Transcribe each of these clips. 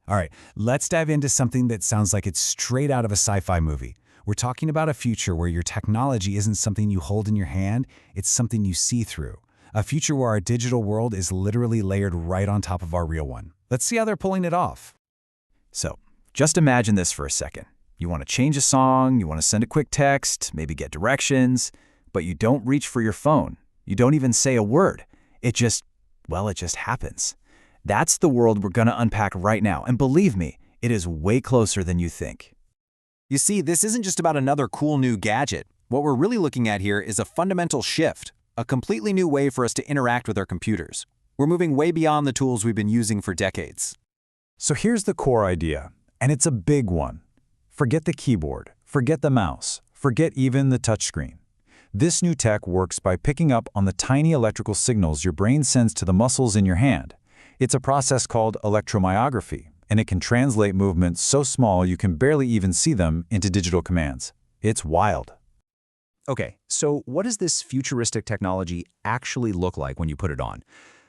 All right, let's dive into something that sounds like it's straight out of a sci-fi movie. We're talking about a future where your technology isn't something you hold in your hand, it's something you see through. A future where our digital world is literally layered right on top of our real one. Let's see how they're pulling it off. So, just imagine this for a second. You want to change a song, you want to send a quick text, maybe get directions, but you don't reach for your phone. You don't even say a word. It just happens. That's the world we're going to unpack right now, and believe me, it is way closer than you think. You see, this isn't just about another cool new gadget. What we're really looking at here is a fundamental shift, a completely new way for us to interact with our computers. We're moving way beyond the tools we've been using for decades. So here's the core idea, and it's a big one. Forget the keyboard, forget the mouse, forget even the touchscreen. This new tech works by picking up on the tiny electrical signals your brain sends to the muscles in your hand. It's a process called electromyography, and it can translate movements so small you can barely even see them into digital commands. It's wild. Okay, so what does this futuristic technology actually look like when you put it on?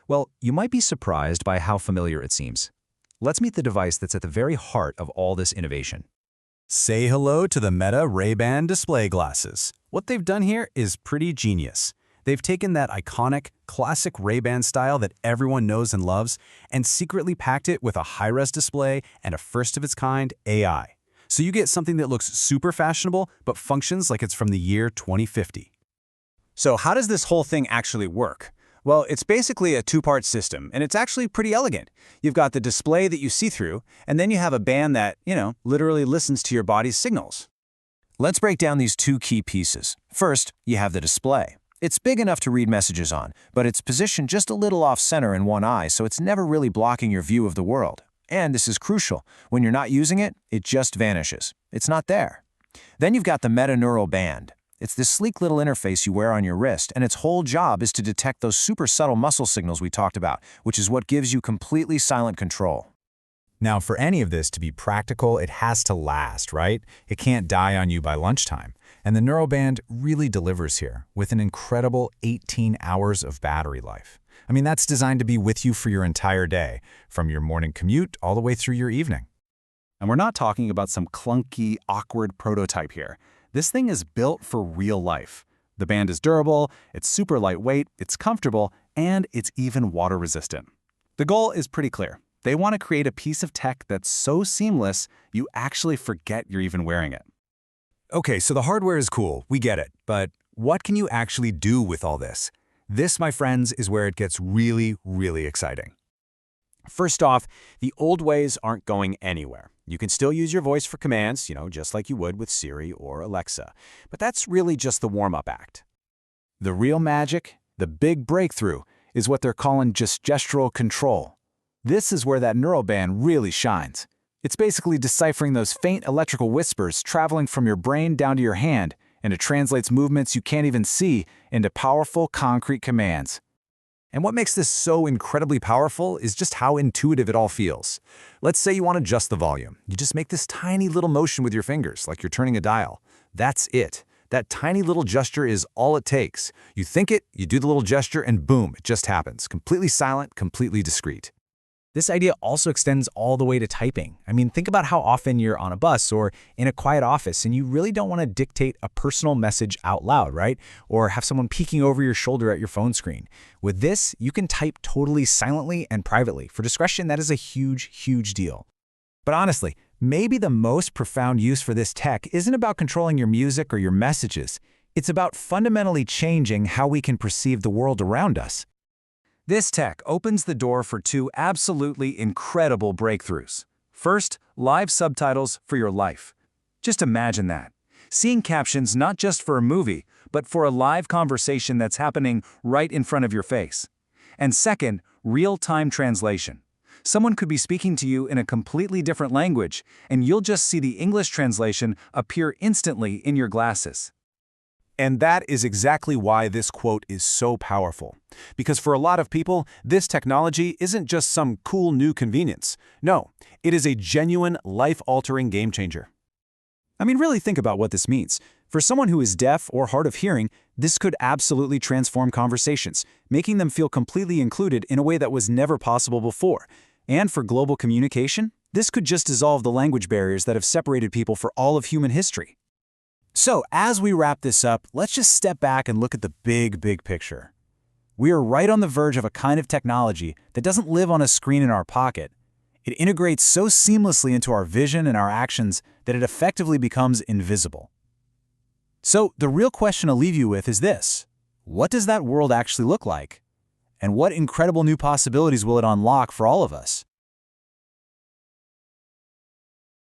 Well, you might be surprised by how familiar it seems. Let's meet the device that's at the very heart of all this innovation. Say hello to the Meta Ray-Ban display glasses. What they've done here is pretty genius. They've taken that iconic, classic Ray-Ban style that everyone knows and loves and secretly packed it with a high-res display and a first-of-its-kind AI. So you get something that looks super fashionable but functions like it's from the year 2050. So how does this whole thing actually work? Well, it's basically a two-part system, and it's actually pretty elegant. You've got the display that you see through, and then you have a band that, literally listens to your body's signals. Let's break down these two key pieces. First, you have the display. It's big enough to read messages on, but it's positioned just a little off-center in one eye, so it's never really blocking your view of the world. And this is crucial. When you're not using it, it just vanishes. It's not there. Then you've got the metaneural band. It's this sleek little interface you wear on your wrist, and its whole job is to detect those super subtle muscle signals we talked about, which is what gives you completely silent control. Now, for any of this to be practical, it has to last, right? It can't die on you by lunchtime. And the neuroband really delivers here with an incredible 18 hours of battery life. I mean, that's designed to be with you for your entire day, from your morning commute all the way through your evening. And we're not talking about some clunky, awkward prototype here. This thing is built for real life. The band is durable, it's super lightweight, it's comfortable, and it's even water resistant. The goal is pretty clear. They want to create a piece of tech that's so seamless, you actually forget you're even wearing it. Okay, so the hardware is cool, we get it, but what can you actually do with all this? This, my friends, is where it gets really, really exciting. First off, the old ways aren't going anywhere. You can still use your voice for commands, just like you would with Siri or Alexa. But that's really just the warm-up act. The real magic, the big breakthrough, is what they're calling just gestural control. This is where that neuroband really shines. It's basically deciphering those faint electrical whispers traveling from your brain down to your hand, and it translates movements you can't even see into powerful, concrete commands. And what makes this so incredibly powerful is just how intuitive it all feels. Let's say you want to adjust the volume. You just make this tiny little motion with your fingers, like you're turning a dial. That's it. That tiny little gesture is all it takes. You think it, you do the little gesture, and boom, it just happens. Completely silent, completely discreet. This idea also extends all the way to typing. I mean, think about how often you're on a bus or in a quiet office and you really don't want to dictate a personal message out loud, right? Or have someone peeking over your shoulder at your phone screen. With this, you can type totally silently and privately. For discretion, that is a huge, huge deal. But honestly, maybe the most profound use for this tech isn't about controlling your music or your messages. It's about fundamentally changing how we can perceive the world around us. This tech opens the door for two absolutely incredible breakthroughs. First, live subtitles for your life. Just imagine that. Seeing captions not just for a movie, but for a live conversation that's happening right in front of your face. And second, real-time translation. Someone could be speaking to you in a completely different language, and you'll just see the English translation appear instantly in your glasses. And that is exactly why this quote is so powerful. Because for a lot of people, this technology isn't just some cool new convenience. No, it is a genuine, life-altering game changer. I mean, really think about what this means. For someone who is deaf or hard of hearing, this could absolutely transform conversations, making them feel completely included in a way that was never possible before. And for global communication, This could just dissolve the language barriers that have separated people for all of human history. So, as we wrap this up, let's just step back and look at the big picture. We are right on the verge of a kind of technology that doesn't live on a screen in our pocket. It integrates so seamlessly into our vision and our actions that it effectively becomes invisible. So, the real question I'll leave you with is this: what does that world actually look like? And what incredible new possibilities will it unlock for all of us?